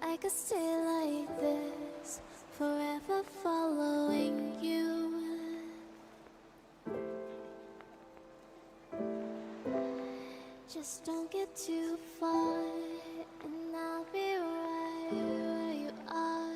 I could stay like this, forever following you. Just don't get too far, and I'll be right where you are.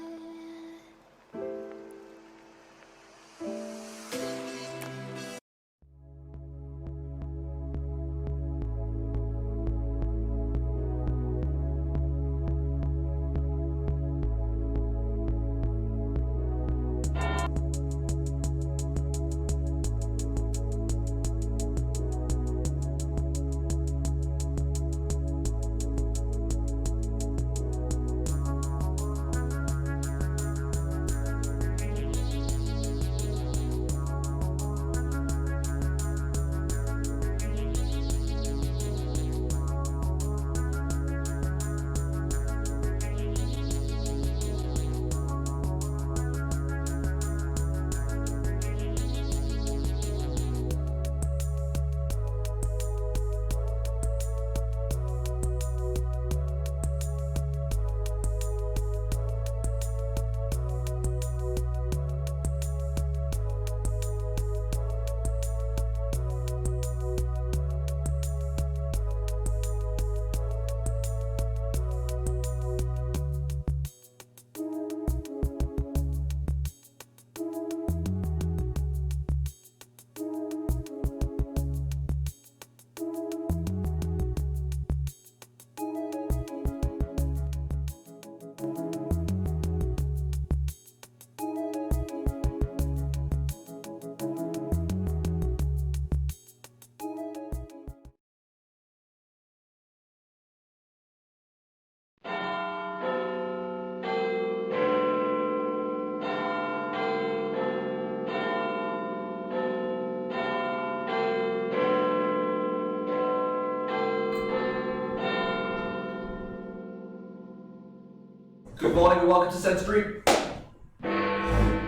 Good morning and welcome to SEN Stream.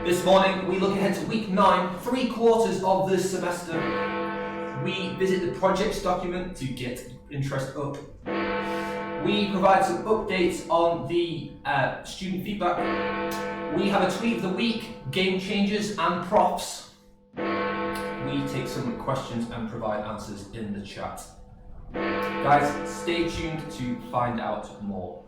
This morning we look ahead to week 9, 3 quarters of the semester. We visit the projects document to get interest up. We provide some updates on the student feedback. We have a tweet of the week, game changers and profs. We take some questions and provide answers in the chat. Guys, stay tuned to find out more.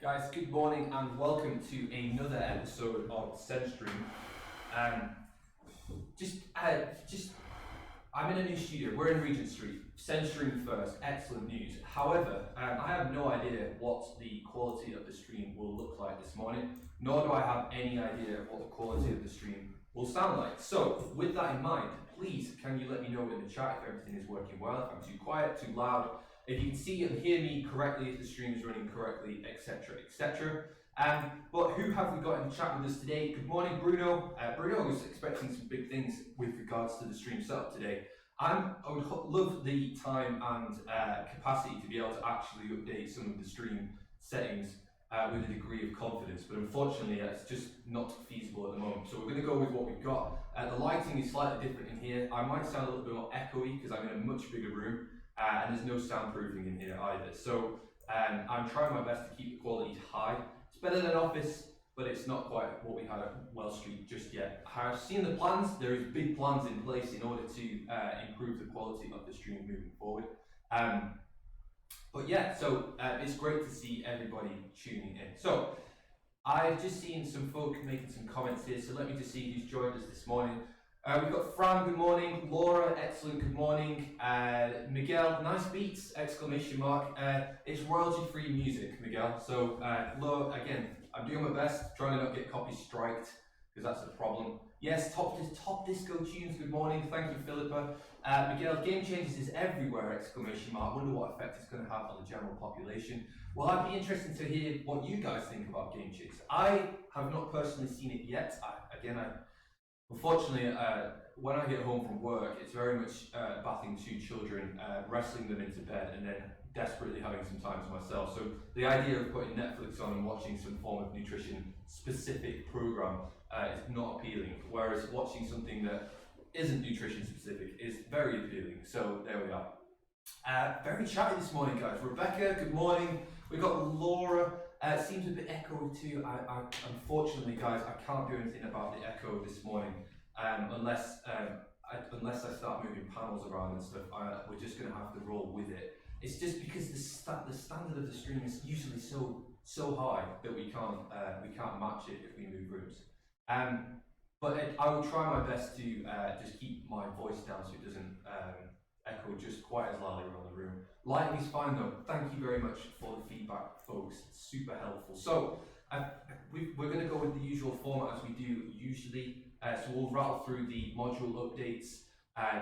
Guys, good morning and welcome to another episode of SEN Stream. I'm in a new studio. We're in Regent Street. SEN Stream first. Excellent news. However, I have no idea what the quality of the stream will look like this morning, nor do I have any idea what the quality of the stream will sound like. So, with that in mind, please can you let me know in the chat if everything is working well, if I'm too quiet, too loud, if you can see and hear me correctly, if the stream is running correctly, etc., etc. But who have we got in the chat with us today? Good morning, Bruno. Bruno was expecting some big things with regards to the stream setup today. I would love the time and capacity to be able to actually update some of the stream settings with a degree of confidence, but unfortunately it's just not feasible at the moment. So we're going to go with what we've got. The lighting is slightly different in here. I might sound a little bit more echoey because I'm in a much bigger room. And there's no soundproofing in here either. So I'm trying my best to keep the quality high. It's better than Office, but it's not quite what we had at Wells Street just yet. I've seen the plans. There is big plans in place in order to improve the quality of the stream moving forward. But yeah, so it's great to see everybody tuning in. So I've just seen some folk making some comments here, so let me just see who's joined us this morning. We've got Fran, good morning. Laura, excellent, good morning. Miguel, nice beats, exclamation mark. It's royalty-free music, Miguel. So, Laura, again, I'm doing my best, trying to not get copy striked, because that's a problem. Yes, top disco tunes, good morning. Thank you, Philippa. Miguel, Game Changers is everywhere, exclamation mark. Wonder what effect it's going to have on the general population. Well, I'd be interested to hear what you guys think about Game Changers. I have not personally seen it yet. Unfortunately, when I get home from work, it's very much bathing two children, wrestling them into bed, and then desperately having some time to myself. So the idea of putting Netflix on and watching some form of nutrition-specific program is not appealing, whereas watching something that isn't nutrition-specific is very appealing. So there we are. Very chatty this morning, guys. Rebecca, good morning. We've got Laura. It seems a bit echoey too. Unfortunately, guys, I can't do anything about the echo this morning unless I start moving panels around and stuff. We're just going to have to roll with it. It's just because the standard of the stream is usually so high that we can't match it if we move rooms. But I will try my best to just keep my voice down so it doesn't echo just quite as loudly around the room. Lighting is fine though. Thank you very much for the feedback, folks. It's super helpful. So we're going to go with the usual format as we do usually. So we'll rattle through the module updates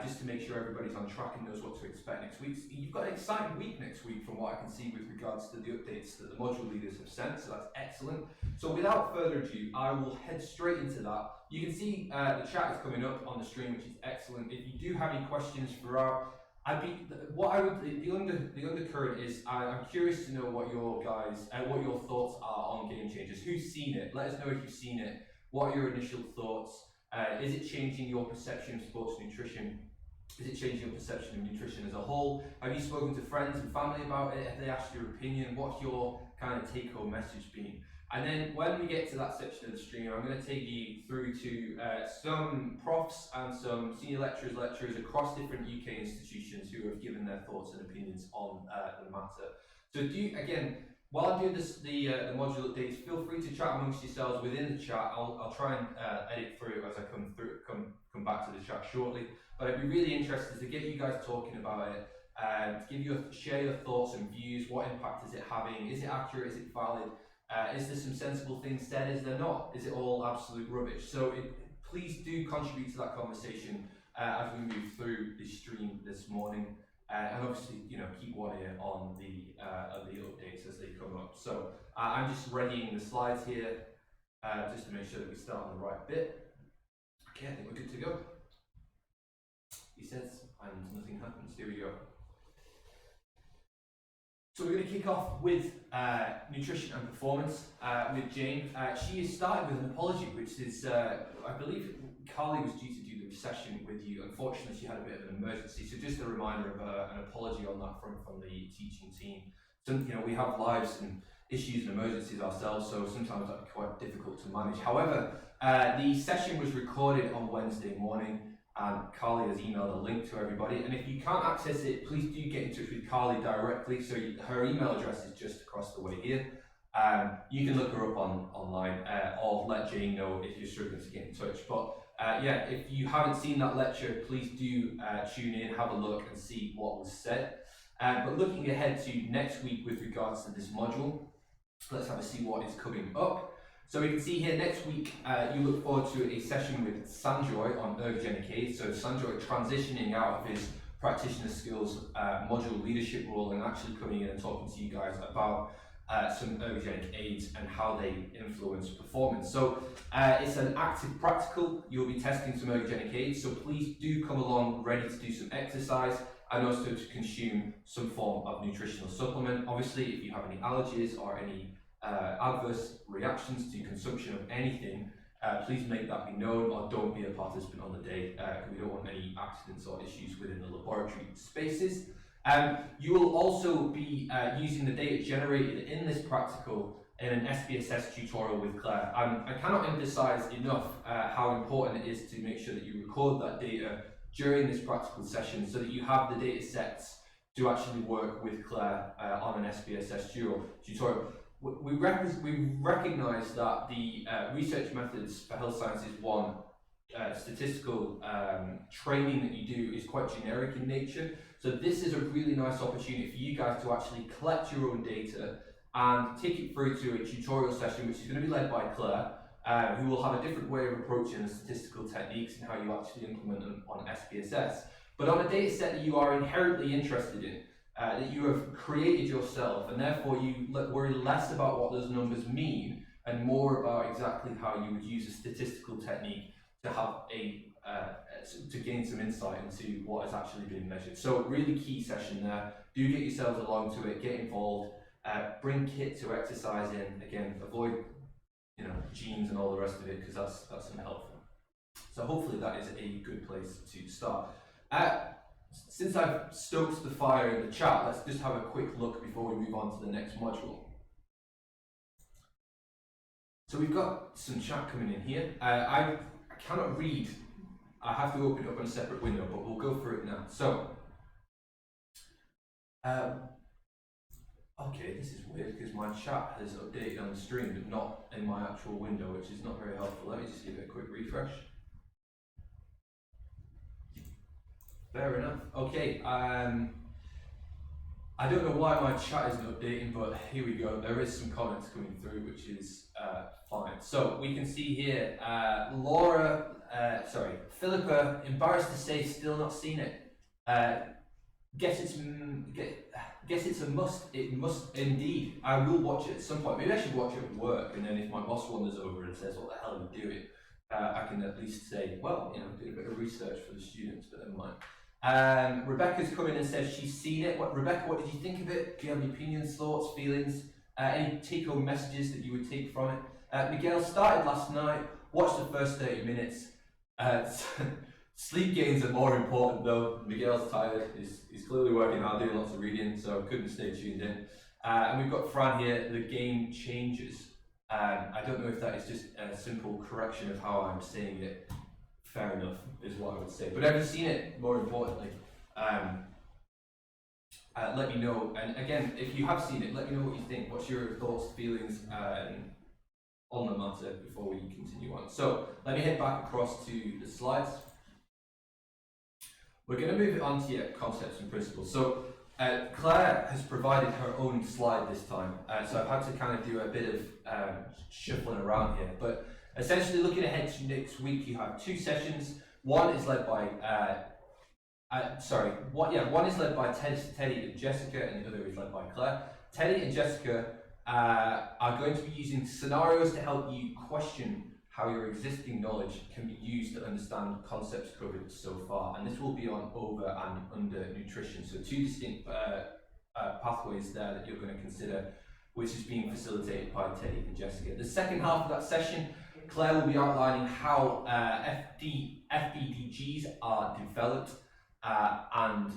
just to make sure everybody's on track and knows what to expect next week. You've got an exciting week next week from what I can see with regards to the updates that the module leaders have sent, so that's excellent. So without further ado, I will head straight into that. You can see the chat is coming up on the stream, which is excellent. If you do have any questions for our the undercurrent is I'm curious to know what your thoughts are on Game Changers. Who's seen it? Let us know if you've seen it. What are your initial thoughts? Is it changing your perception of sports nutrition? Is it changing your perception of nutrition as a whole? Have you spoken to friends and family about it? Have they asked your opinion? What's your kind of take-home message been? And then when we get to that section of the stream, I'm going to take you through to some profs and some senior lecturers across different UK institutions who have given their thoughts and opinions on the matter. So while I'm doing the module updates, feel free to chat amongst yourselves within the chat. I'll try and edit through as I come back to the chat shortly. But I'd be really interested to get you guys talking about it, to share your thoughts and views. What impact is it having? Is it accurate? Is it valid? Is there some sensible things said? Is there not? Is it all absolute rubbish? So please do contribute to that conversation as we move through the stream this morning. And obviously, keep one ear on the updates as they come up. So I'm just readying the slides here just to make sure that we start on the right bit. Okay, I think we're good to go. He says, and nothing happens. Here we go. So we're going to kick off with nutrition and performance with Jane. She has started with an apology, which is, I believe Carly was due to do the session with you. Unfortunately, she had a bit of an emergency. So just a reminder of an apology on that front from the teaching team. So, we have lives and issues and emergencies ourselves, so sometimes that's quite difficult to manage. However, the session was recorded on Wednesday morning. And Carly has emailed a link to everybody. And if you can't access it, please do get in touch with Carly directly. So her email address is just across the way here. You can look her up online or let Jane know if you're struggling to get in touch. But yeah, if you haven't seen that lecture, please do tune in, have a look and see what was said. But looking ahead to next week with regards to this module, let's have a see what is coming up. So we can see here next week, you look forward to a session with Sanjoy on ergogenic aids. So Sanjoy transitioning out of his practitioner skills module leadership role and actually coming in and talking to you guys about some ergogenic aids and how they influence performance. So it's an active practical. You'll be testing some ergogenic aids. So please do come along ready to do some exercise and also to consume some form of nutritional supplement. Obviously, if you have any allergies or any adverse reactions to consumption of anything, please make that be known or don't be a participant on the day. We don't want any accidents or issues within the laboratory spaces. You will also be using the data generated in this practical in an SPSS tutorial with Claire. I cannot emphasize enough how important it is to make sure that you record that data during this practical session so that you have the data sets to actually work with Claire on an SPSS tutorial. We recognise that the research methods for health sciences 1 statistical training that you do is quite generic in nature. So this is a really nice opportunity for you guys to actually collect your own data and take it through to a tutorial session which is going to be led by Claire, who will have a different way of approaching the statistical techniques and how you actually implement them on SPSS. But on a data set that you are inherently interested in, that you have created yourself, and therefore you worry less about what those numbers mean and more about exactly how you would use a statistical technique to have to gain some insight into what has actually been measured. So really key session there. Do get yourselves along to it, get involved, bring kit to exercise in. Again, avoid jeans and all the rest of it because that's unhelpful. So hopefully that is a good place to start. Since I've stoked the fire in the chat, let's just have a quick look before we move on to the next module. So we've got some chat coming in here. I cannot read. I have to open it up on a separate window, but we'll go through it now. So, okay, this is weird because my chat has updated on the stream, but not in my actual window, which is not very helpful. Let me just give it a quick refresh. Fair enough. Okay. I don't know why my chat isn't updating, but here we go. There is some comments coming through, which is fine. So we can see here, Philippa, embarrassed to say, still not seen it. Guess it's a must. It must indeed. I will watch it at some point. Maybe I should watch it at work, and then if my boss wanders over and says, "What the hell are you doing?" I can at least say, "Well, did a bit of research for the students." But never mind. Rebecca's come in and says she's seen it. Rebecca, what did you think of it? Do you have any opinions, thoughts, feelings? Any take-home messages that you would take from it? Miguel started last night, watched the first 30 minutes. Sleep gains are more important though. Miguel's tired, he's clearly working hard, doing lots of reading, so couldn't stay tuned in. And we've got Fran here, the game changes. I don't know if that is just a simple correction of how I'm saying it. Fair enough, is what I would say. But have you seen it, more importantly? Let me know. And again, if you have seen it, let me know what you think. What's your thoughts, feelings on the matter before we continue on. So let me head back across to the slides. We're going to move it on to concepts and principles. So Claire has provided her own slide this time. So I've had to kind of do a bit of shuffling around here. But essentially, looking ahead to next week, you have two sessions. One is led by one is led by Teddy and Jessica, and the other is led by Claire. Teddy and Jessica are going to be using scenarios to help you question how your existing knowledge can be used to understand concepts covered so far. And this will be on over and under nutrition. So two distinct pathways there that you're going to consider, which is being facilitated by Teddy and Jessica. The second half of that session, Claire will be outlining how FBDGs are developed and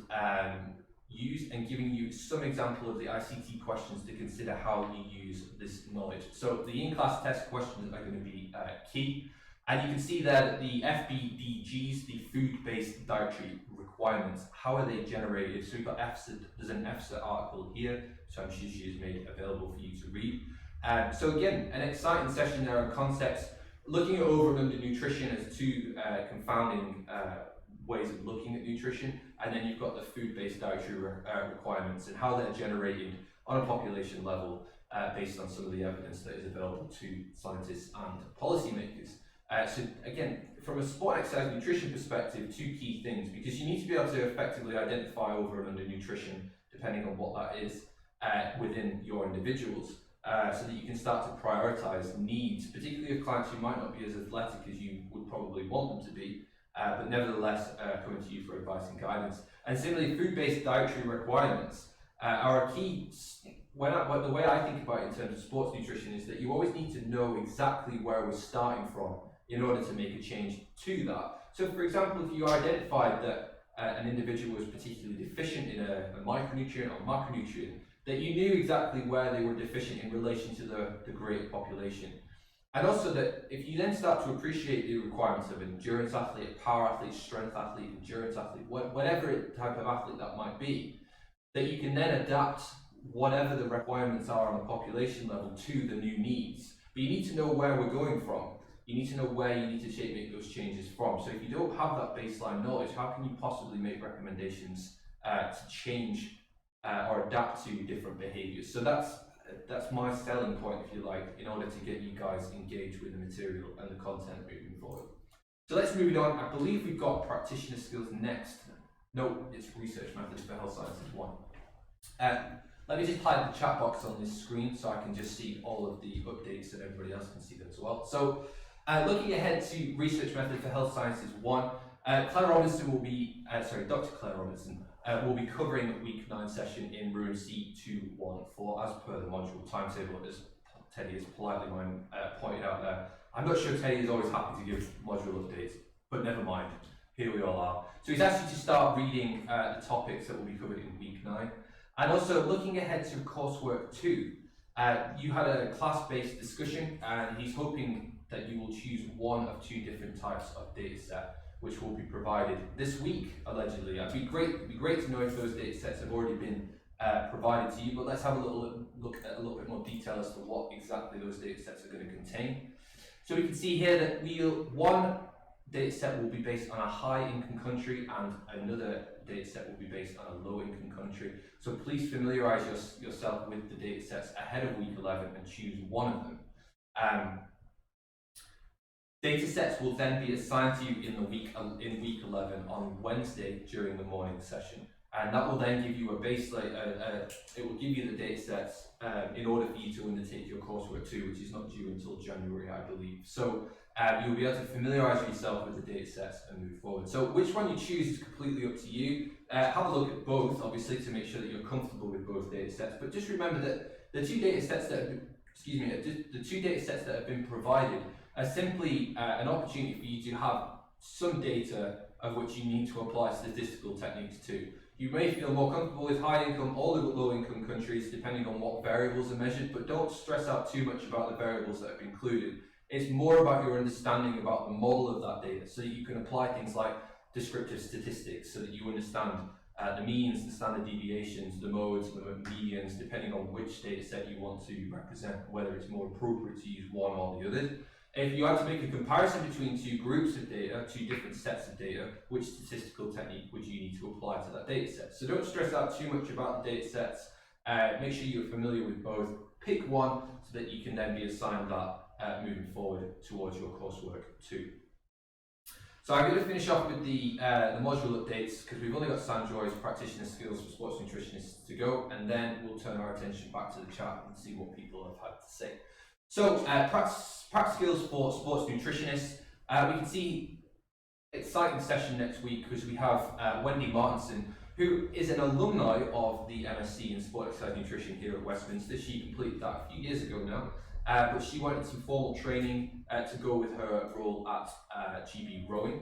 used, and giving you some example of the ICT questions to consider how you use this knowledge. So the in-class test questions are going to be key. And you can see there that the FBDGs, the food-based dietary requirements, how are they generated? So we've got EFSA, there's an EFSA article here, so I'm sure she has made available for you to read. So again, an exciting session there on concepts, looking at over and under nutrition as two confounding ways of looking at nutrition, and then you've got the food-based dietary requirements and how they're generated on a population level based on some of the evidence that is available to scientists and policymakers. So again, from a sport exercise nutrition perspective, two key things, because you need to be able to effectively identify over and under nutrition, depending on what that is, within your individuals, so that you can start to prioritize needs, particularly of clients who might not be as athletic as you would probably want them to be, but nevertheless coming to you for advice and guidance. And similarly, food-based dietary requirements are a key. The way I think about it in terms of sports nutrition is that you always need to know exactly where we're starting from in order to make a change to that. So for example, if you identified that an individual was particularly deficient in a micronutrient or macronutrient, that you knew exactly where they were deficient in relation to the greater population. And also that if you then start to appreciate the requirements of an endurance athlete, a power athlete, strength athlete, endurance athlete, whatever type of athlete that might be, that you can then adapt whatever the requirements are on a population level to the new needs. But you need to know where we're going from. You need to know where you need to make those changes from. So if you don't have that baseline knowledge, how can you possibly make recommendations to change or adapt to different behaviours? So that's my selling point, if you like, in order to get you guys engaged with the material and the content moving forward. So let's move it on. I believe we've got practitioner skills next. No, it's research methods for health sciences 1. Let me just hide the chat box on this screen so I can just see all of the updates and everybody else can see them as well. So looking ahead to research method for health sciences 1, Claire Robinson will be, Dr. Claire Robinson will be covering week 9 session in room C214 as per the module timetable, as Teddy has politely pointed out there. I'm not sure Teddy is always happy to give module updates, but never mind, here we all are. So he's asked you to start reading the topics that will be covered in week 9. And also looking ahead to coursework 2, you had a class-based discussion and he's hoping that you will choose one of 2 different types of data set which will be provided this week, allegedly. It'd be great to know if those data sets have already been provided to you, but let's have a little look at a little bit more detail as to what exactly those data sets are going to contain. So we can see here that one data set will be based on a high income country and another data set will be based on a low income country. So please familiarise yourself with the data sets ahead of week 11 and choose one of them. Data sets will then be assigned to you in week 11 on Wednesday during the morning session, and that will then give you a baseline. It will give you the data sets in order for you to undertake your coursework 2, which is not due until January, I believe. So you'll be able to familiarise yourself with the data sets and move forward. So which one you choose is completely up to you. Have a look at both, obviously, to make sure that you're comfortable with both data sets. But just remember that the two data sets that have been provided are simply an opportunity for you to have some data of which you need to apply statistical techniques to. You may feel more comfortable with high income or low income countries depending on what variables are measured, but don't stress out too much about the variables that have been included. It's more about your understanding about the model of that data, so you can apply things like descriptive statistics so that you understand the means, the standard deviations, the modes, the medians, depending on which data set you want to represent, whether it's more appropriate to use one or the other. If you had to make a comparison between 2 groups of data, 2 different sets of data, which statistical technique would you need to apply to that data set? So don't stress out too much about the data sets. Make sure you're familiar with both. Pick one so that you can then be assigned that moving forward towards your coursework 2. So I'm going to finish off with the module updates because we've only got Sanjoy's practitioner skills for sports nutritionists to go, and then we'll turn our attention back to the chat and see what people have had to say. So practice skills for sports nutritionists. We can see exciting session next week because we have Wendy Martinson, who is an alumni of the MSc in Sport Exercise Nutrition here at Westminster. She completed that a few years ago now, but she wanted some formal training to go with her role at GB Rowing.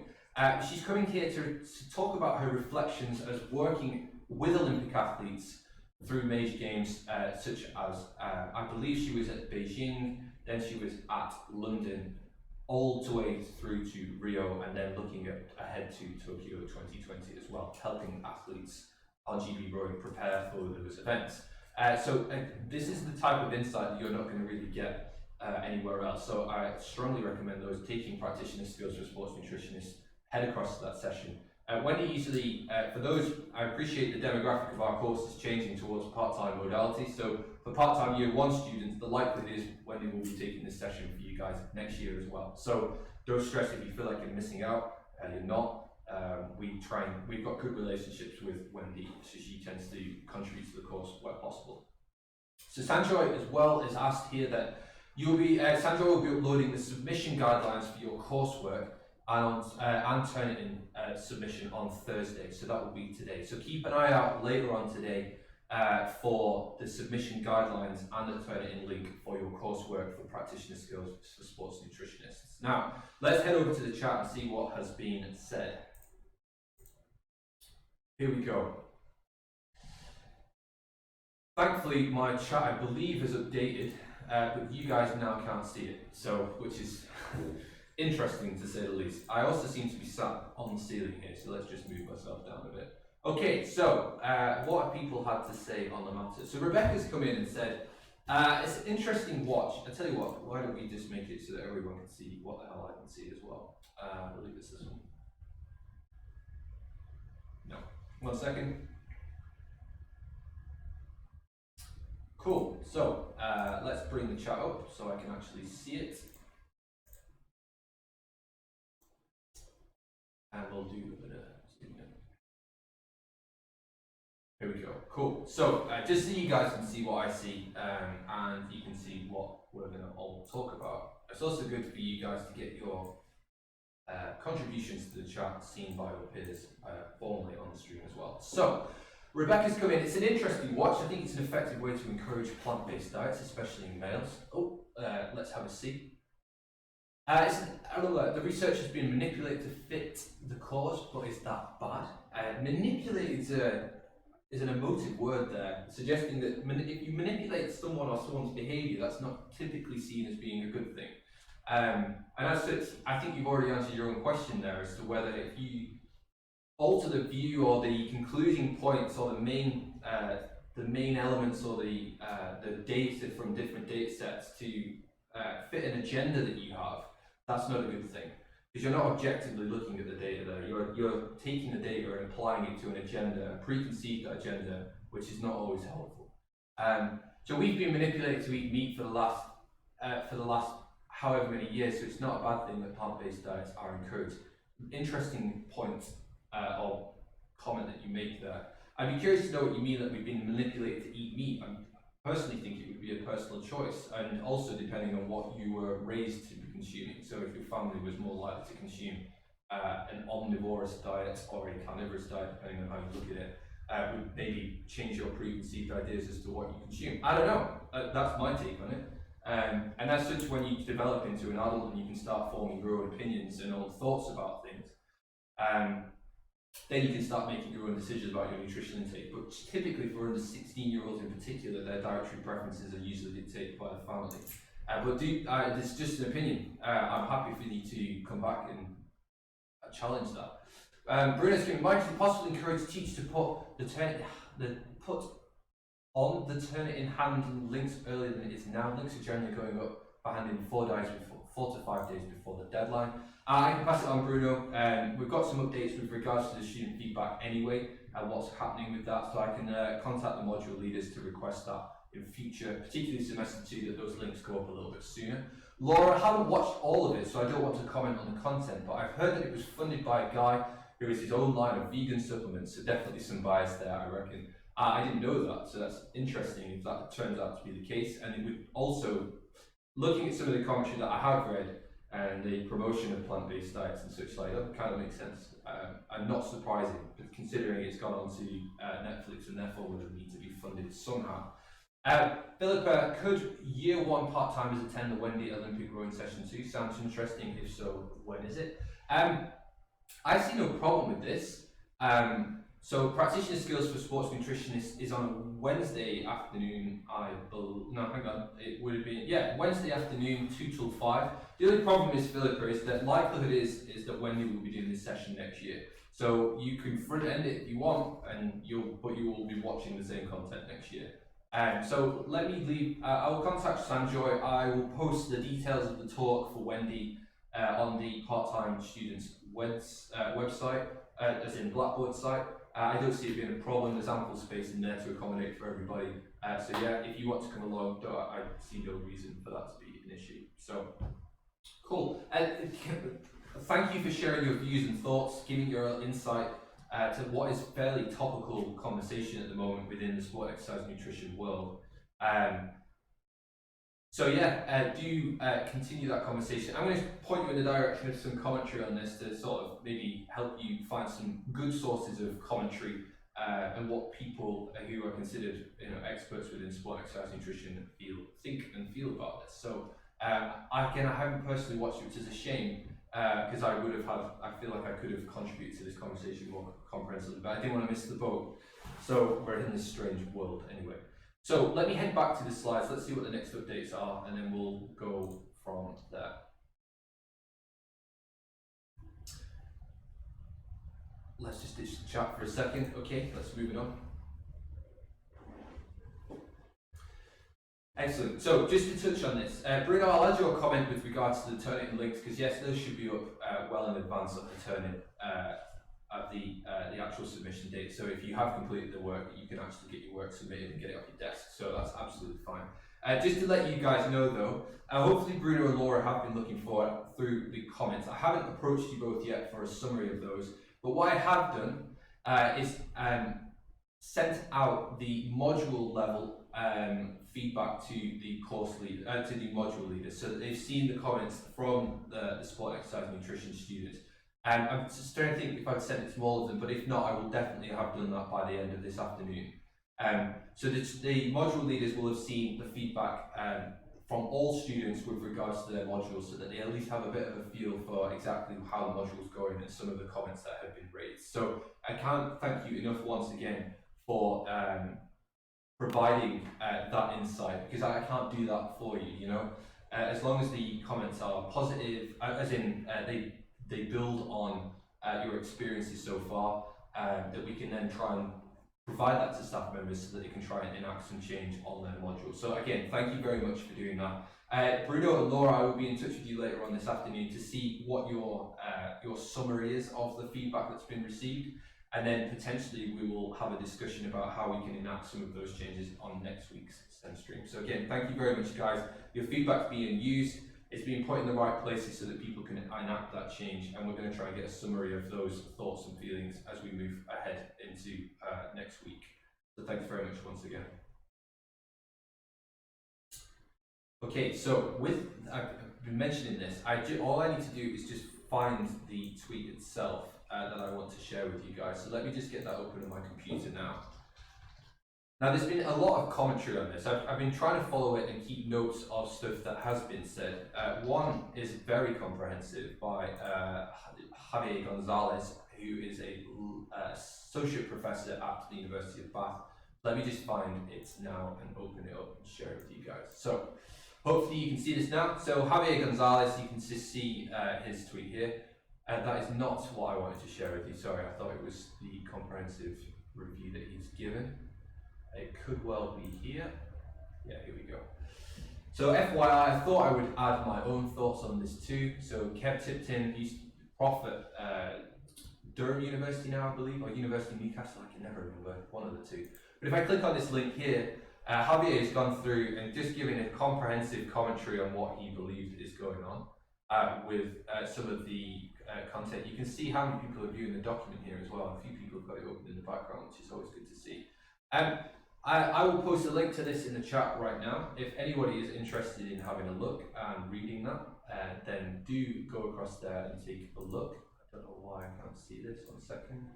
She's coming here to talk about her reflections as working with Olympic athletes through major games such as, I believe she was at Beijing, then she was at London, all the way through to Rio, and then looking ahead to Tokyo 2020 as well, helping athletes on GB Rowing prepare for those events. This is the type of insight that you're not going to really get anywhere else. So I strongly recommend those taking practitioner skills for sports nutritionists head across to that session. Wendy usually, for those, I appreciate the demographic of our course is changing towards part-time modality. So for part-time year one students, the likelihood is Wendy will be taking this session for you guys next year as well. So don't stress if you feel like you're missing out, you're not. We've got good relationships with Wendy, so she tends to contribute to the course where possible. So Sanjoy as well is asked here that Sanjoy will be uploading the submission guidelines for your coursework and Turnitin submission on Thursday, so that will be today. So keep an eye out later on today for the submission guidelines and the Turnitin link for your coursework for practitioner skills for sports nutritionists. Now, let's head over to the chat and see what has been said. Here we go. Thankfully, my chat, I believe, is updated, but you guys now can't see it, so which is interesting to say the least. I also seem to be sat on the ceiling here, so let's just move myself down a bit. Okay, so what have people had to say on the matter? So Rebecca's come in and said, it's an interesting watch. I tell you what, why don't we just make it so that everyone can see what the hell I can see as well? I believe it's this one. No, 1 second. Cool, so let's bring the chat up so I can actually see it. And we'll do a bit of zoom in. Here we go, cool. So just so you guys can see what I see and you can see what we're going to all talk about. It's also good for you guys to get your contributions to the chat seen by your peers formally on the stream as well. So Rebecca's come in. It's an interesting watch. I think it's an effective way to encourage plant-based diets, especially in males. Oh, let's have a see. The research has been manipulated to fit the cause, but is that bad? Manipulate is an emotive word there, suggesting that if you manipulate someone or someone's behaviour, that's not typically seen as being a good thing. And as such, I think you've already answered your own question there as to whether if you alter the view or the concluding points or the main elements or the data from different data sets to fit an agenda that you have, that's not a good thing. Because you're not objectively looking at the data there, you're taking the data and applying it to an agenda, a preconceived agenda, which is not always helpful. So we've been manipulated to eat meat for the last however many years, so it's not a bad thing that plant-based diets are encouraged. Interesting point or comment that you make there. I'd be curious to know what you mean that we've been manipulated to eat meat. I personally think it would be a personal choice, and also depending on what you were raised to be consuming. So if your family was more likely to consume an omnivorous diet or a carnivorous diet, depending on how you look at it, would maybe change your preconceived ideas as to what you consume. I don't know. That's my take on it. And as such, when you develop into an adult and you can start forming your own opinions and own thoughts about things, then you can start making your own decisions about your nutrition intake. But typically for under 16-year-olds in particular, their dietary preferences are usually dictated by the family. It's just an opinion. I'm happy for you to come back and challenge that. Bruno's going, might it possibly encourage teachers to put on the Turnitin hand links earlier than it is now? Links are generally going up for handing 4 to 5 days before the deadline. I can pass it on, Bruno. We've got some updates with regards to the student feedback anyway, and what's happening with that, so I can contact the module leaders to request that in future, particularly semester 2, that those links go up a little bit sooner. Laura, I haven't watched all of it, so I don't want to comment on the content, but I've heard that it was funded by a guy who has his own line of vegan supplements, so definitely some bias there, I reckon. I didn't know that, so that's interesting if that turns out to be the case. And it would also, looking at some of the commentary that I have read and the promotion of plant-based diets and such like, that kind of makes sense. And not surprising, but considering it's gone on to Netflix and therefore would need to be funded somehow. Philippa, could year 1 part-timers attend the Wendy Olympic rowing session 2? Sounds interesting. If so, when is it? I see no problem with this. So practitioner skills for sports nutritionists is on Wednesday afternoon, it would have been, Wednesday afternoon, 2 till 5. The only problem is, Philippa, is that likelihood is that Wendy will be doing this session next year. So you can front end it if you want, but you will be watching the same content next year. So let me leave. I will contact Sanjoy. I will post the details of the talk for Wendy on the part-time students' website, as in Blackboard site. I don't see it being a problem. There's ample space in there to accommodate for everybody. So yeah, if you want to come along, I see no reason for that to be an issue. So cool. Thank you for sharing your views and thoughts, giving your insight to what is fairly topical conversation at the moment within the sport, exercise, nutrition world. So yeah, do continue that conversation. I'm going to point you in the direction of some commentary on this to sort of maybe help you find some good sources of commentary and what people who are considered experts within sport, exercise, nutrition think and feel about this. So I haven't personally watched it, which is a shame because I feel like I could have contributed to this conversation more comprehensively, but I didn't want to miss the boat. So we're in this strange world anyway. So let me head back to the slides. Let's see what the next updates are, and then we'll go from there. Let's just ditch the chat for a second. Okay, let's move it on. Excellent. So just to touch on this, Bruno, I'll add your comment with regards to the Turnitin links, because yes, those should be up well in advance of the Turnitin at the actual submission date. So if you have completed the work, you can actually get your work submitted and get it off your desk. So that's absolutely fine. Just to let you guys know though, hopefully Bruno and Laura have been looking for it through the comments. I haven't approached you both yet for a summary of those, but what I have done is sent out the module level feedback to the course leader, to the module leaders, so that they've seen the comments from the sport, exercise, nutrition students. I'm just trying to think if I've sent it to all of them, but if not, I will definitely have done that by the end of this afternoon. So the module leaders will have seen the feedback from all students with regards to their modules, so that they at least have a bit of a feel for exactly how the module's going and some of the comments that have been raised. So I can't thank you enough once again for providing that insight, because I can't do that for you, as long as the comments are positive, as in they build on your experiences so far, that we can then try and provide that to staff members so that they can try and enact some change on their module. So again, thank you very much for doing that. Bruno and Laura, I will be in touch with you later on this afternoon to see what your summary is of the feedback that's been received, and then potentially we will have a discussion about how we can enact some of those changes on next week's SEN stream. So again, thank you very much guys. Your feedback's being used, it's being put in the right places so that people can enact that change, and we're going to try and get a summary of those thoughts and feelings as we move ahead into next week. So thanks very much once again. Okay, so I've been mentioning this, all I need to do is just find the tweet itself that I want to share with you guys. So let me just get that open on my computer now. Now there's been a lot of commentary on this. I've been trying to follow it and keep notes of stuff that has been said. One is very comprehensive by Javier Gonzalez, who is a associate professor at the University of Bath. Let me just find it now and open it up and share it with you guys. So hopefully you can see this now. So Javier Gonzalez, you can just see his tweet here. That is not what I wanted to share with you. Sorry, I thought it was the comprehensive review that he's given. It could well be here. Yeah, here we go. So FYI, I thought I would add my own thoughts on this too. So Kev Tipton, he's prof at Durham University now, I believe, or University of Newcastle, I can never remember, one of the two. But if I click on this link here, Javier has gone through and just given a comprehensive commentary on what he believes is going on with some of the content. You can see how many people are viewing the document here as well. A few people have got it open in the background, which is always good to see. I will post a link to this in the chat right now. If anybody is interested in having a look and reading that, then do go across there and take a look. I don't know why I can't see this. 1 second.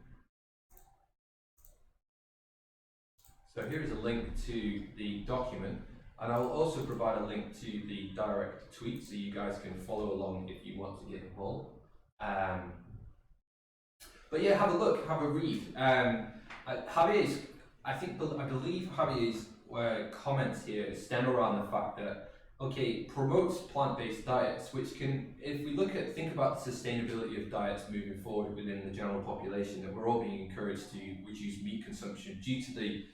So here is a link to the document, and I will also provide a link to the direct tweet so you guys can follow along if you want to get involved. But yeah, have a look, have a read. Javier's, I believe Javier's comments here stem around the fact that, okay, promotes plant-based diets, which can, if we think about the sustainability of diets moving forward within the general population, that we're all being encouraged to reduce meat consumption due to the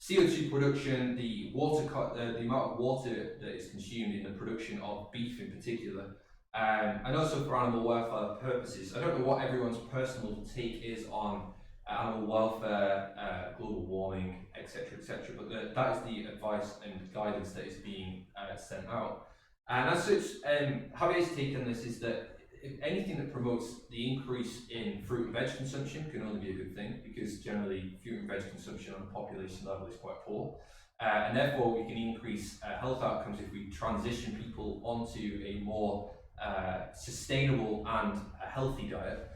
CO2 production, the amount of water that is consumed in the production of beef in particular, and also for animal welfare purposes. I don't know what everyone's personal take is on animal welfare, global warming, etc., etc., but that is the advice and guidance that is being sent out. And as such, Javier's take on this is that if anything that promotes the increase in fruit and veg consumption can only be a good thing, because generally fruit and veg consumption on a population level is quite poor, and therefore we can increase health outcomes if we transition people onto a more sustainable and a healthy diet.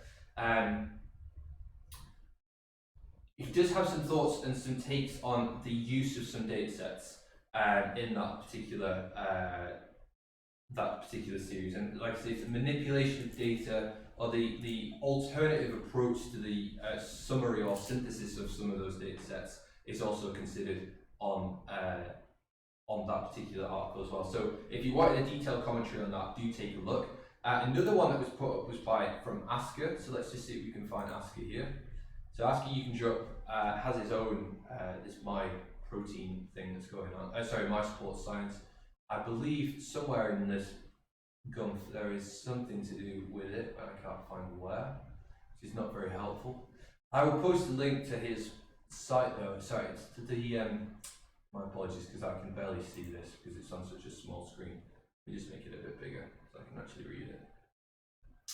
He does have some thoughts and some takes on the use of some data sets in that particular series, and like I say, it's a manipulation of data, or the alternative approach to the summary or synthesis of some of those data sets is also considered on that particular article as well. So if you wanted a detailed commentary on that, do take a look. Another one that was put up was from Asker, so let's just see if we can find Asker here. So Asker, you can drop, has his own, this My Protein thing that's going on, My Sports Science. I believe somewhere in this gump there is something to do with it, but I can't find where, which is not very helpful. I will post a link to his site though, to the, my apologies because I can barely see this because it's on such a small screen. Let me just make it a bit bigger so I can actually read it.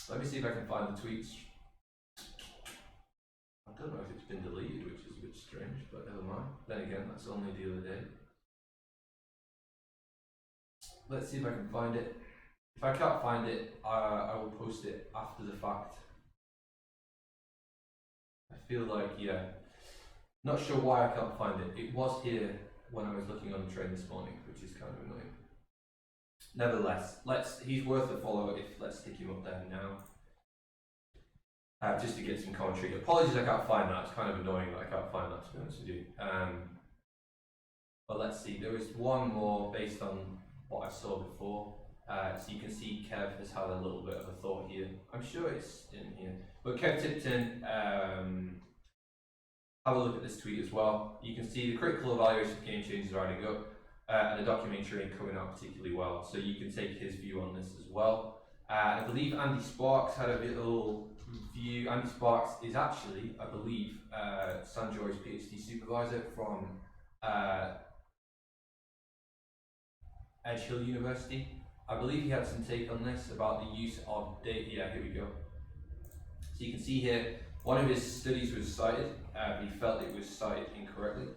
Let me see if I can find the tweets. I don't know if it's been deleted, which is a bit strange, but never mind. Then again, that's only the other day. Let's see if I can find it. If I can't find it, I will post it after the fact. I feel like, yeah, not sure why I can't find it. It was here when I was looking on the train this morning, which is kind of annoying. Nevertheless, he's worth a follow. Let's stick him up there now. Just to get some commentary. Apologies I can't find that. It's kind of annoying that I can't find that, to be honest with you. But let's see. There is one more based on what I saw before. So you can see Kev has had a little bit of a thought here. I'm sure it's in here. But Kev Tipton, have a look at this tweet as well. You can see the critical evaluation of game changes riding up, and the documentary coming out particularly well. So you can take his view on this as well. I believe Andy Sparks had a little view. Andy Sparks is actually, I believe, Sanjoy's PhD supervisor from Edge Hill University. I believe he had some take on this about the use of data. Yeah, here we go. So you can see here, one of his studies was cited, but he felt it was cited incorrectly.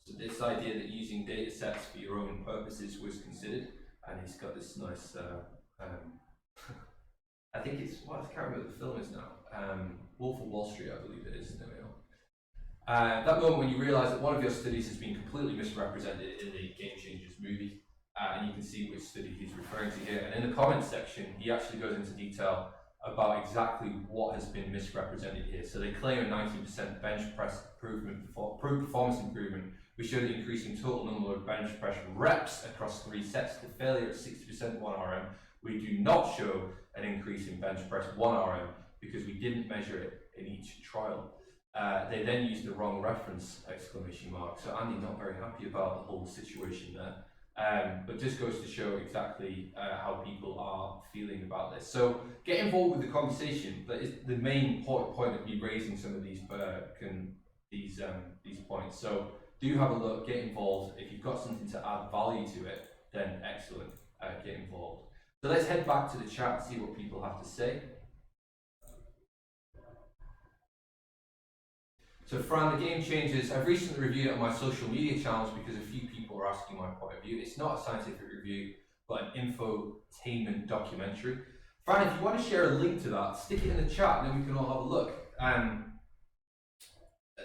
So this idea that using data sets for your own purposes was considered, and he's got this nice, I think it's, well, I can't remember what the film is now, Wolf of Wall Street, I believe it is, there we are. That moment when you realise that one of your studies has been completely misrepresented in the Game Changers movie, and you can see which study he's referring to here. And in the comments section, he actually goes into detail about exactly what has been misrepresented here. So they claim a 19% bench press performance improvement, which showed an increasing total number of bench press reps across 3 sets to failure at 60% 1RM. We do not show an increase in bench press 1RM because we didn't measure it in each trial. They then used the wrong reference, exclamation mark. So Andy not very happy about the whole situation there. But just goes to show exactly how people are feeling about this. So get involved with the conversation. That is the main point of me raising some of these points. So do have a look, get involved. If you've got something to add value to it, then excellent, get involved. So let's head back to the chat and see what people have to say. So Fran, the Game Changers, I've recently reviewed it on my social media channels because a few people are asking my point of view. It's not a scientific review, but an infotainment documentary. Fran, if you want to share a link to that, stick it in the chat and then we can all have a look.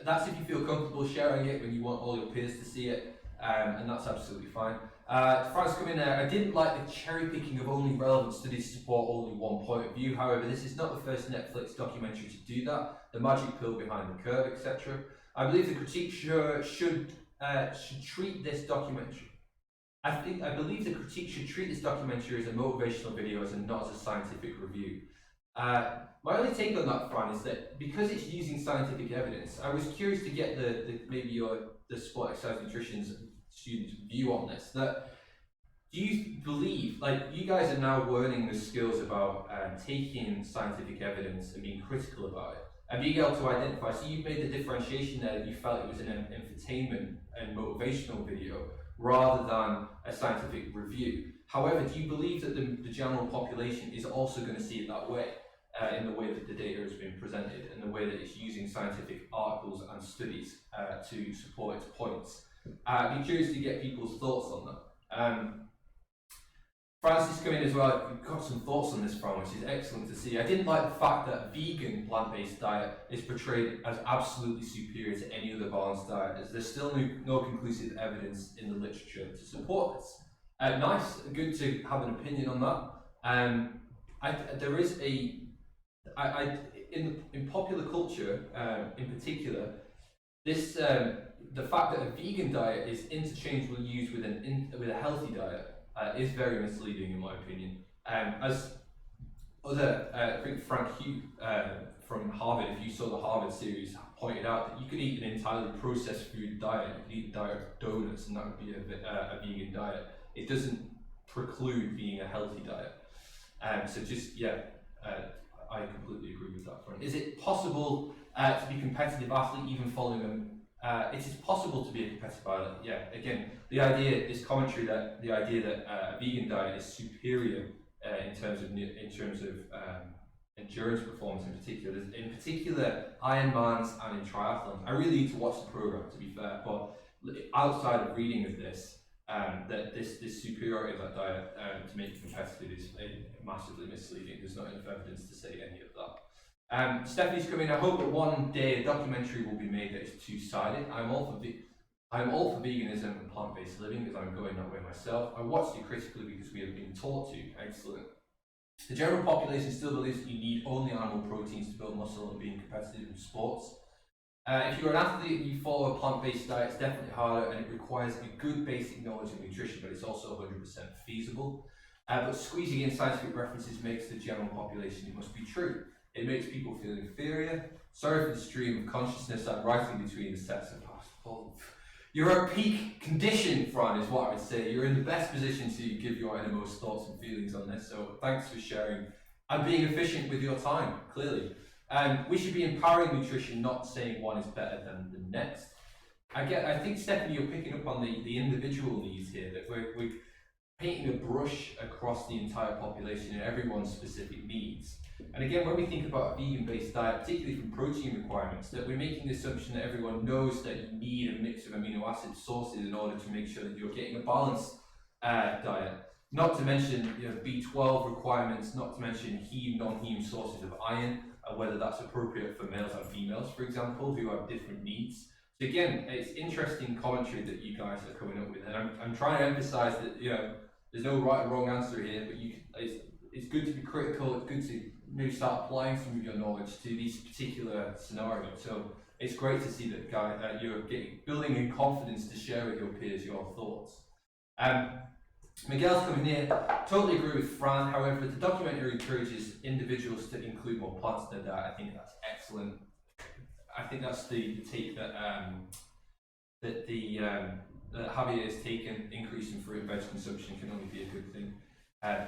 That's if you feel comfortable sharing it when you want all your peers to see it, and that's absolutely fine. Fran's come in there. I didn't like the cherry picking of only relevant studies to support only one point of view. However, this is not the first Netflix documentary to do that. The magic pill behind the curve, etc. I believe the critique should treat this documentary. I believe the critique should treat this documentary as a motivational video and not as a scientific review. My only take on that, Fran, is that because it's using scientific evidence, I was curious to get maybe your the sport exercise nutrition's students' view on this. That do you believe, like, you guys are now learning the skills about taking scientific evidence and being critical about it and being able to identify? So you've made the differentiation there that you felt it was an entertainment and motivational video rather than a scientific review. However, do you believe that the general population is also going to see it that way, in the way that the data has been presented and the way that it's using scientific articles and studies to support its points? I'd be curious to get people's thoughts on that. Francis come in as well. We've got some thoughts on this, Fran, which is excellent to see. I didn't like the fact that a vegan plant-based diet is portrayed as absolutely superior to any other balanced diet, as there's still no conclusive evidence in the literature to support this. Nice, good to have an opinion on that. There is in popular culture, in particular, this the fact that a vegan diet is interchangeably used with a healthy diet is very misleading, in my opinion. As other, I think Frank Hugh from Harvard, if you saw the Harvard series, pointed out that you could eat an entirely processed food diet. You could eat a diet of donuts, and that would be a vegan diet. It doesn't preclude being a healthy diet. So just, yeah, I completely agree with that, Frank. Is it possible to be a competitive athlete even following them? It is possible to be a competitive athlete. Yeah, again, the idea, this commentary that the idea that a vegan diet is superior in terms of endurance performance in particular Ironmans and in triathlons. I really need to watch the program, to be fair, but outside of reading of this, that this superiority of that diet to make it competitive is massively misleading. There's not enough evidence to say any of that. Stephanie's coming. I hope that one day a documentary will be made that is two-sided. I'm all for veganism and plant-based living because I'm going that way myself. I watched it critically because we have been taught to. Excellent. The general population still believes that you need only animal proteins to build muscle and being competitive in sports. If you're an athlete and you follow a plant-based diet, it's definitely harder and it requires a good basic knowledge of nutrition, but it's also 100% feasible. But squeezing in scientific references makes the general population, it must be true. It makes people feel inferior. Sorry for the stream of consciousness I'm writing between the sets of possible. You're at peak condition, Fran, is what I would say. You're in the best position to give your innermost thoughts and feelings on this, so thanks for sharing and being efficient with your time, clearly. We should be empowering nutrition, not saying one is better than the next. I think, Stephanie, you're picking up on the individual needs here, that we're painting a brush across the entire population and everyone's specific needs. And again, when we think about a vegan-based diet, particularly from protein requirements, that we're making the assumption that everyone knows that you need a mix of amino acid sources in order to make sure that you're getting a balanced diet. Not to mention, B12 requirements, not to mention heme, non-heme sources of iron, whether that's appropriate for males and females, for example, who have different needs. So again, it's interesting commentary that you guys are coming up with, and I'm trying to emphasize that there's no right or wrong answer here, but it's good to be critical. It's good to maybe start applying some of your knowledge to these particular scenarios. So it's great to see that you're building in confidence to share with your peers your thoughts. Miguel's coming here. Totally agree with Fran. However, the documentary encourages individuals to include more plants in their diet. I think that's excellent. I think that's the take that that Javier has taken. Increasing fruit and veg consumption can only be a good thing.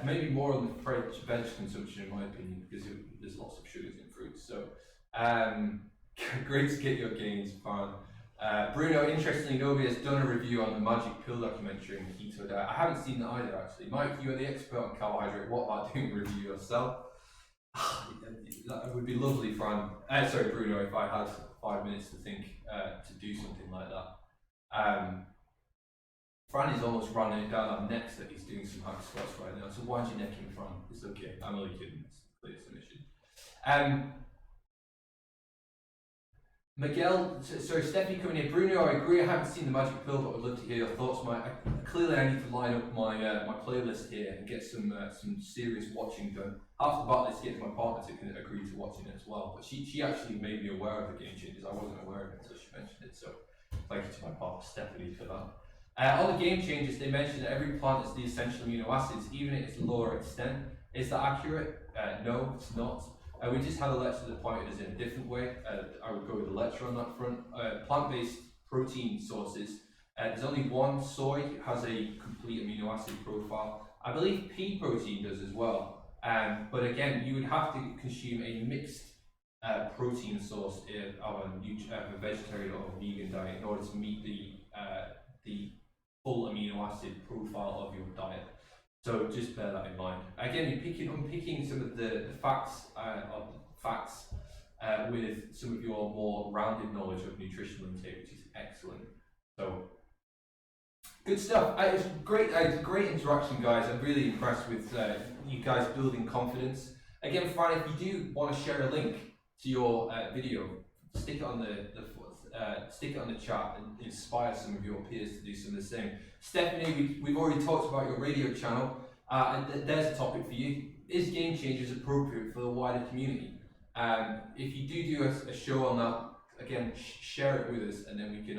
Maybe more on the veg consumption, in my opinion, because there's lots of sugars in fruits. So great to get your gains, Fran. Bruno, interestingly, Novi has done a review on the Magic Pill documentary and keto diet. I haven't seen that either, actually. Mike, you are the expert on carbohydrate. What about doing a review yourself? That would be lovely, Fran. Sorry, Bruno, if I had 5 minutes to think to do something like that. Fran is almost running it down our necks that he's doing some hack squats right now. So why'd you neck him, Fran? It's okay. I'm only kidding. It's a clear submission. Miguel, sorry, Stephanie coming in. Bruno, I agree. I haven't seen the Magic Pill, but would love to hear your thoughts. Clearly, I need to line up my playlist here and get some serious watching done. Half the battle is to get my partner to agree to watching it as well. But she actually made me aware of the game changes. I wasn't aware of it until she mentioned it. So thank you to my partner Stephanie for that. On the game changes, they mentioned that every plant has the essential amino acids, even at its lower extent. Is that accurate? No, it's not. We just had a lecture that pointed us in a different way. I would go with the lecture on that front. Plant-based protein sources. There's only one. Soy has a complete amino acid profile. I believe pea protein does as well. But again, you would have to consume a mixed protein source of a vegetarian or vegan diet in order to meet the full amino acid profile of your diet. So just bear that in mind. Again, you're unpicking some of the facts with some of your more rounded knowledge of nutritional intake, which is excellent. So good stuff. It's great. It's a great interaction, guys. I'm really impressed with you guys building confidence. Again, Fran, if you do want to share a link to your video, stick it on stick it on the chat and inspire some of your peers to do some of the same. Stephanie, we've already talked about your radio channel, and there's a topic for you. Is Game Changers appropriate for the wider community? If you do a show on that, again, share it with us, and then we can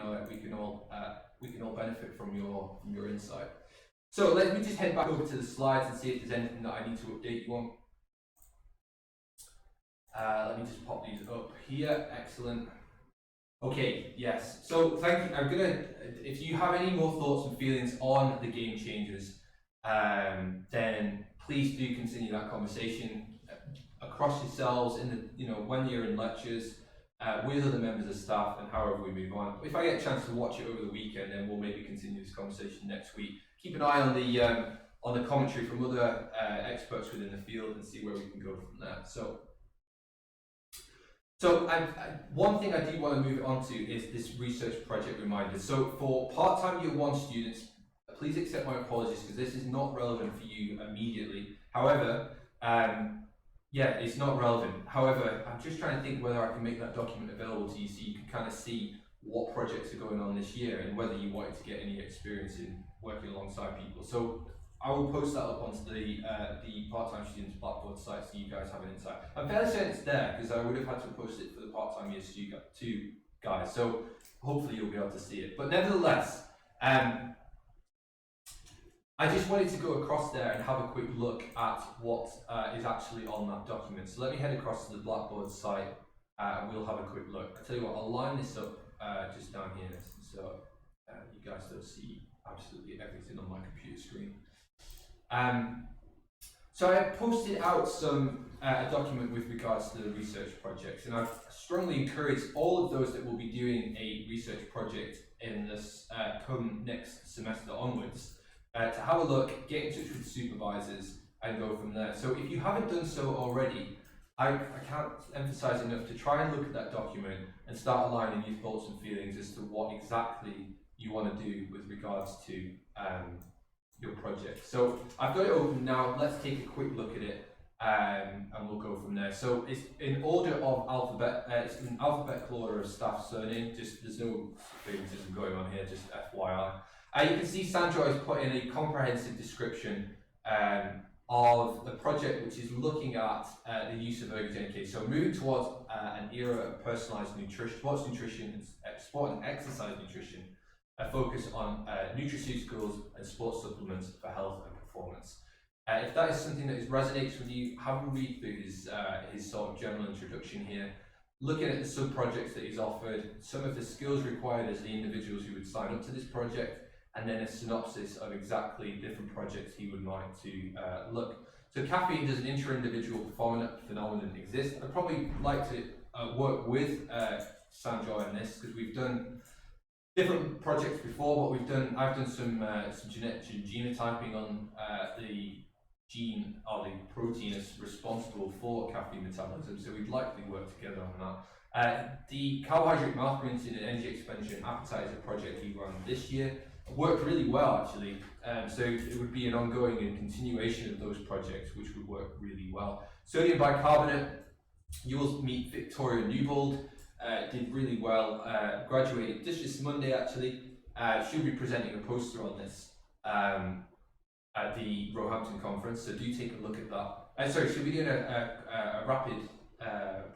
all benefit from your insight. So let me just head back over to the slides and see if there's anything that I need to update you on. Let me just pop these up here. Excellent. Okay, yes. So thank you. If you have any more thoughts and feelings on the Game Changers, then please do continue that conversation across yourselves when you're in lectures, with other members of staff, and however we move on. If I get a chance to watch it over the weekend, then we'll maybe continue this conversation next week. Keep an eye on the commentary from other experts within the field and see where we can go from there. So one thing I do want to move on to is this research project reminder. So for part-time year 1 students, please accept my apologies because this is not relevant for you immediately. However, it's not relevant. However, I'm just trying to think whether I can make that document available to you so you can kind of see what projects are going on this year and whether you wanted to get any experience in working alongside people. So I will post that up onto the part-time students Blackboard site so you guys have an insight. I'm fairly certain it's there because I would have had to post it for the part-time year 2 guys. So hopefully you'll be able to see it. But nevertheless, I just wanted to go across there and have a quick look at what is actually on that document. So let me head across to the Blackboard site and we'll have a quick look. I tell you what, I'll line this up just down here so you guys don't see absolutely everything on my computer screen. So I posted out a document with regards to the research projects, and I've strongly encouraged all of those that will be doing a research project in this come next semester onwards to have a look, get in touch with supervisors, and go from there. So if you haven't done so already, I can't emphasize enough to try and look at that document and start aligning your thoughts and feelings as to what exactly you want to do with regards to your project. So I've got it open now. Let's take a quick look at it, and we'll go from there. So it's in order of alphabet. It's in alphabetical order of staff surname. Just there's no favoritism going on here. Just FYI. You can see Sanjoy has put in a comprehensive description of the project, which is looking at the use of ergogenic aids. So moving towards an era of personalised nutrition, sports nutrition, sport and exercise nutrition. A focus on nutraceuticals and sports supplements for health and performance. If that is something that resonates with you, have a read through his sort of general introduction here. Looking at the sub-projects that he's offered, some of the skills required as the individuals who would sign up to this project, and then a synopsis of exactly different projects he would like to look. So caffeine does an intra-individual phenomenon exist? I'd probably like to work with Sanjoy on this because we've done different projects before, but I've done some genotyping on the gene or the protein is responsible for caffeine metabolism, so we'd likely work together on that. The carbohydrate mouth rinsing and energy expenditure and appetite is a project he ran this year. It worked really well actually, so it would be an ongoing and continuation of those projects which would work really well. Sodium bicarbonate, you will meet Victoria Newbold. Did really well, graduated just this Monday actually. She'll be presenting a poster on this at the Roehampton conference, so do take a look at that. Sorry, she'll be doing a rapid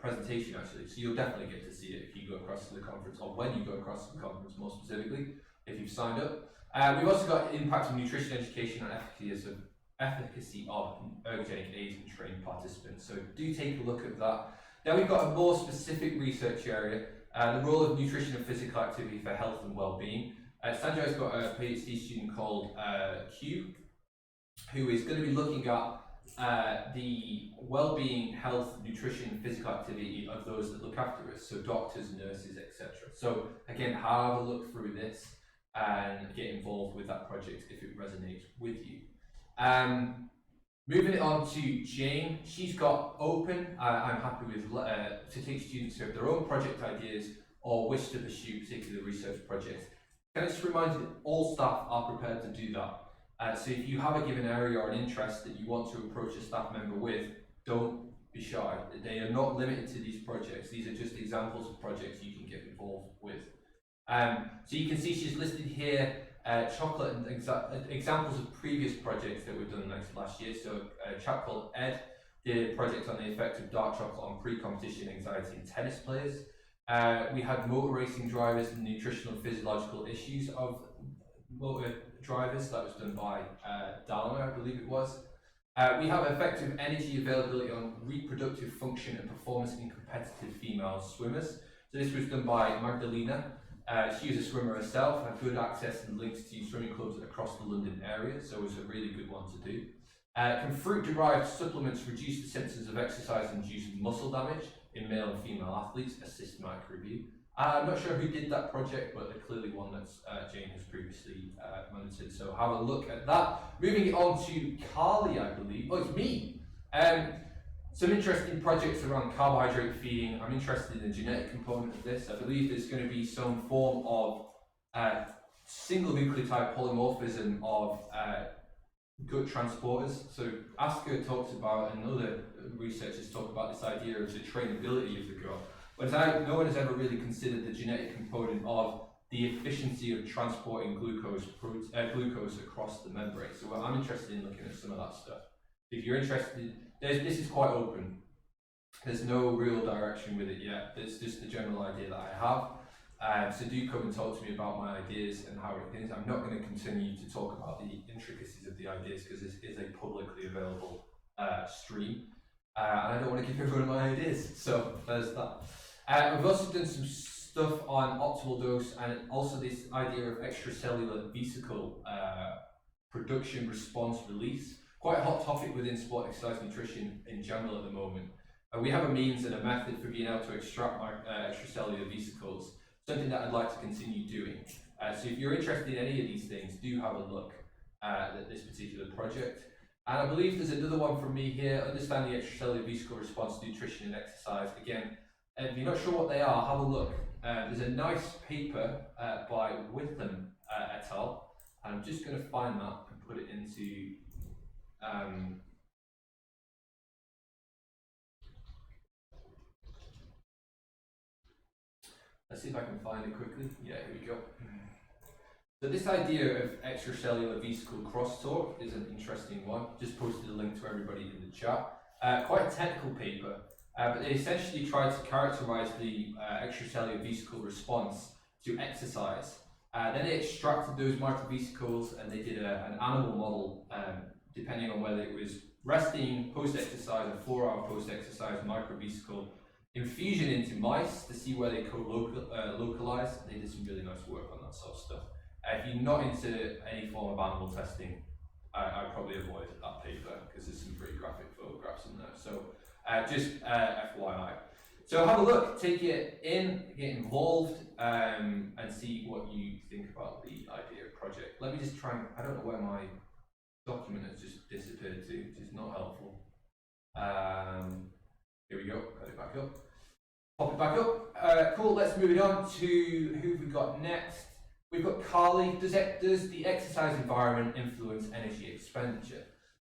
presentation actually, so you'll definitely get to see it if you go across to the conference, or when you go across to the conference more specifically, if you've signed up. We've also got impact of nutrition education and efficacy of ergogenic aids in trained participants, so do take a look at that. Now we've got a more specific research area, The role of nutrition and physical activity for health and well-being. Sanjay's got a PhD student called Q, who is going to be looking at the well-being, health, nutrition, physical activity of those that look after us, so doctors, nurses, etc. So again, have a look through this and get involved with that project if it resonates with you. Moving it on to Jane, she's got open, I'm happy with, to take students who have their own project ideas or wish to pursue particular research projects. Can I just remind you that all staff are prepared to do that. So if you have a given area or an interest that you want to approach a staff member with, don't be shy. They are not limited to these projects. These are just examples of projects you can get involved with. So you can see she's listed here chocolate and examples of previous projects that were done last year. So a chap called Ed did a project on the effect of dark chocolate on pre-competition anxiety in tennis players. We had motor racing drivers and nutritional and physiological issues of motor drivers. That was done by Dharma, I believe it was. We have effective energy availability on reproductive function and performance in competitive female swimmers. So this was done by Magdalena. She is a swimmer herself, had good access and links to swimming clubs across the London area, so it was a really good one to do. Can fruit-derived supplements reduce the symptoms of exercise-induced muscle damage in male and female athletes? A systematic review. I'm not sure who did that project, but they're clearly one that Jane has previously monitored, so have a look at that. Moving it on to Carly, I believe. Oh, it's me! Some interesting projects around carbohydrate feeding. I'm interested in the genetic component of this. I believe there's going to be some form of single nucleotide polymorphism of gut transporters. So Asker talks about, and other researchers talk about this idea of the trainability of the gut. But no one has ever really considered the genetic component of the efficiency of transporting glucose across the membrane. So I'm interested in looking at some of that stuff. If you're interested, this is quite open. There's no real direction with it yet. It's just the general idea that I have. So do come and talk to me about my ideas and how it is. I'm not going to continue to talk about the intricacies of the ideas because this is a publicly available stream. And I don't want to give everyone my ideas. So there's that. We've also done some stuff on optimal dose and also this idea of extracellular vesicle production, response, release. Quite a hot topic within sport exercise nutrition in general at the moment. We have a means and a method for being able to extract extracellular vesicles, something that I'd like to continue doing. So if you're interested in any of these things, do have a look at this particular project. And I believe there's another one from me here, understanding extracellular vesicle response to nutrition and exercise. Again, if you're not sure what they are, have a look. There's a nice paper by Witham et al. And I'm just going to find that and put it into let's see if I can find it quickly. Yeah, here we go. So this idea of extracellular vesicle crosstalk is an interesting one. Just posted a link to everybody in the chat. Quite a technical paper, but they essentially tried to characterize the extracellular vesicle response to exercise. Then they extracted those microvesicles and they did an animal model, depending on whether it was resting, post-exercise, or 4-hour post-exercise microvesicle infusion into mice to see where they co-localize. They did some really nice work on that sort of stuff. If you're not into any form of animal testing, I'd probably avoid that paper because there's some pretty graphic photographs in there. So just FYI. So have a look, take it in, get involved, and see what you think about the idea of project. Let me just try and, I don't know where my document has just disappeared to, which is not helpful. Here we go, got it back up. Pop it back up. Cool, let's move it on to who we got next. We've got Carly. Does the exercise environment influence energy expenditure?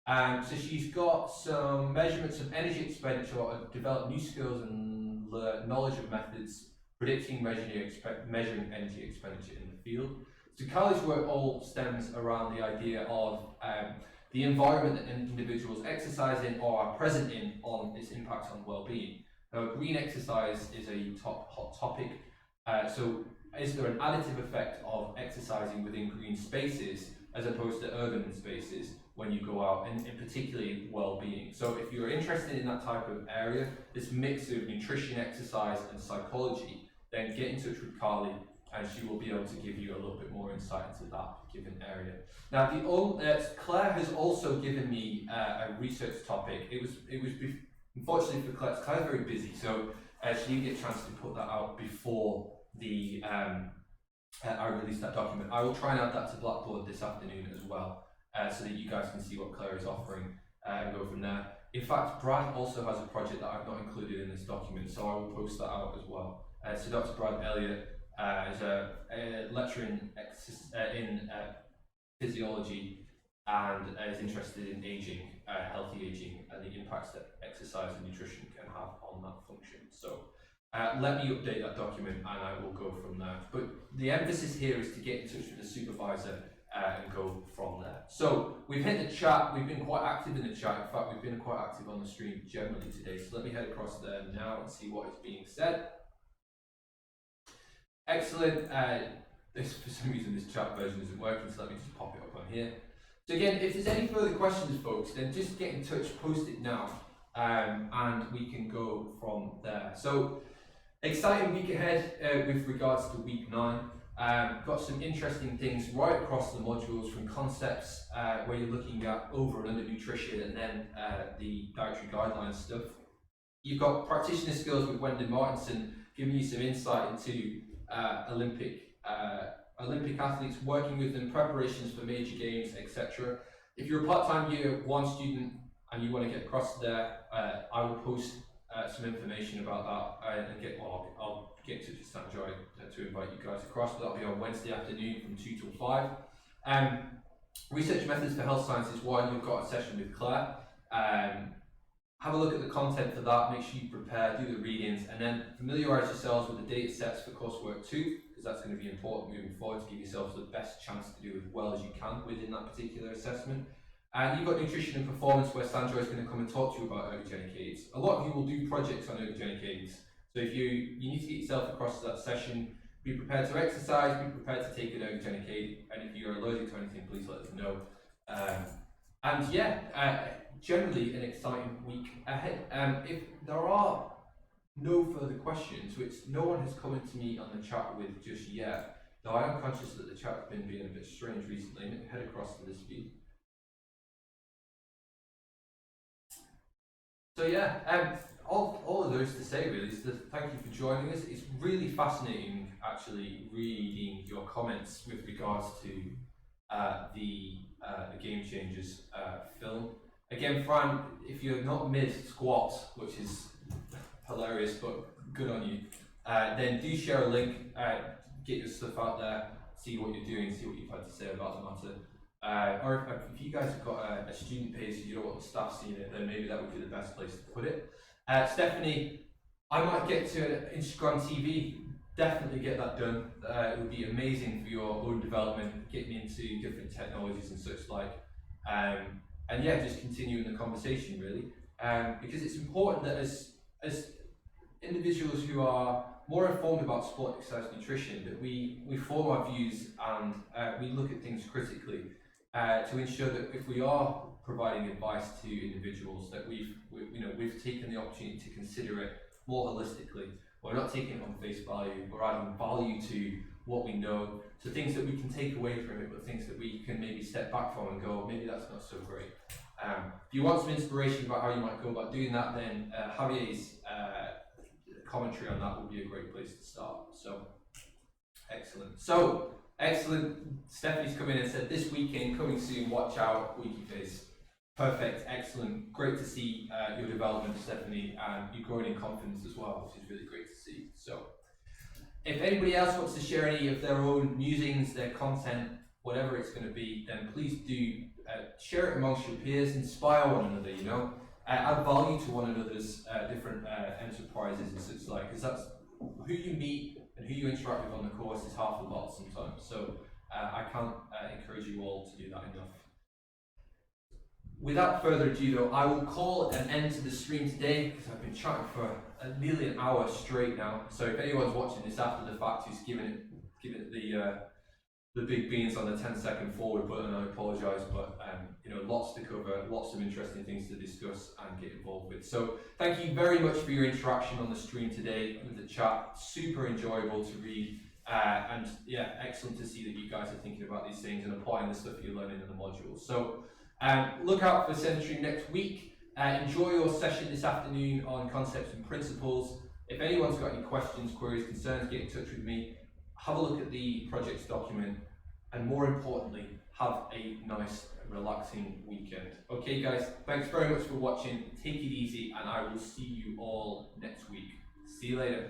So she's got some measurements of energy expenditure, developed new skills and knowledge of methods predicting measuring energy expenditure in the field. So Carly's work all stems around the idea of the environment that individuals exercise in or are present in on its impact on well-being. Now, green exercise is a hot topic. So is there an additive effect of exercising within green spaces as opposed to urban spaces when you go out, and particularly well-being? So if you're interested in that type of area, this mix of nutrition, exercise and psychology, then get in touch with Carly, and she will be able to give you a little bit more insight into that given area. Now, Claire has also given me a research topic. Unfortunately for Claire, Claire's very busy, so she didn't get a chance to put that out before I release that document. I will try and add that to Blackboard this afternoon as well, so that you guys can see what Claire is offering and go from there. In fact, Brad also has a project that I've not included in this document, so I will post that out as well. So Dr. Brad Elliott is a lecturer in physiology and is interested in aging, healthy aging, and the impacts that exercise and nutrition can have on that function. So let me update that document and I will go from there. But the emphasis here is to get in touch with the supervisor and go from there. So we've hit the chat, we've been quite active in the chat. In fact, we've been quite active on the stream generally today. So let me head across there now and see what is being said. Excellent. For some reason this chat version isn't working, so let me just pop it up on here. So again, if there's any further questions, folks, then just get in touch, post it now, and we can go from there. So exciting week ahead with regards to week 9. Got some interesting things right across the modules, from concepts where you're looking at over and under nutrition, and then the dietary guidelines stuff. You've got practitioner skills with Wendy Martinson, giving you some insight into Olympic athletes, working with them, preparations for major games, etc. If you're a part-time year 1 student and you want to get across there, I will post some information about that and I'll get in touch with Sanjoy to invite you guys across, but that'll be on Wednesday afternoon from 2 till 5. Research methods for health sciences 1, you've got a session with Claire. Have a look at the content for that, make sure you prepare, do the readings, and then familiarise yourselves with the data sets for coursework 2, because that's going to be important moving forward to give yourselves the best chance to do as well as you can within that particular assessment. And you've got nutrition and performance, where Sanjoy is going to come and talk to you about ergogenic aids. A lot of you will do projects on ergogenic aids, so if you need to get yourself across to that session, be prepared to exercise, be prepared to take an ergogenic aid, and if you're allergic to anything, please let us know. Generally an exciting week ahead. If there are no further questions, which no one has come into me on the chat with just yet, though I am conscious that the chat's been being a bit strange recently, let me head across to this view. So yeah, all of those to say really is to thank you for joining us. It's really fascinating actually reading your comments with regards to the Game Changers film. Again, Fran, if you're not mid-squat, which is hilarious, but good on you, then do share a link, get your stuff out there, see what you're doing, see what you've had to say about the matter. Or if you guys have got a student page and you don't want the staff seeing it, then maybe that would be the best place to put it. Stephanie, I might get to an Instagram TV, definitely get that done. It would be amazing for your own development, getting into different technologies and such like. And yeah, just continuing the conversation really, because it's important that as individuals who are more informed about sport, exercise, nutrition, that we form our views and we look at things critically to ensure that if we are providing advice to individuals, that we've taken the opportunity to consider it more holistically. We're not taking it on face value, we're adding value to what we know, so things that we can take away from it, but things that we can maybe step back from and go, maybe that's not so great. If you want some inspiration about how you might go about doing that, then Javier's commentary on that would be a great place to start. So, excellent. Stephanie's come in and said, this weekend, coming soon, watch out, Wikiphase. Perfect, excellent, great to see your development, Stephanie, and you growing in confidence as well, which is really great to see. So, if anybody else wants to share any of their own musings, their content, whatever it's going to be, then please do share it amongst your peers, inspire one another, add value to one another's different enterprises and such like, because that's who you meet and who you interact with on the course is half the lot sometimes. So I can't encourage you all to do that enough. Without further ado though, I will call an end to the stream today, because I've been chatting for nearly an hour straight now. So if anyone's watching this after the fact who's given it the big beans on the 10-second forward button. I apologise, but lots to cover, lots of interesting things to discuss and get involved with. So thank you very much for your interaction on the stream today with the chat. Super enjoyable to read, and yeah, excellent to see that you guys are thinking about these things and applying the stuff you're learning in the modules. So look out for SEN Stream next week. Enjoy your session this afternoon on concepts and principles. If anyone's got any questions, queries, concerns, get in touch with me. Have a look at the projects document, and more importantly, have a nice, relaxing weekend. Okay, guys, thanks very much for watching. Take it easy, and I will see you all next week. See you later.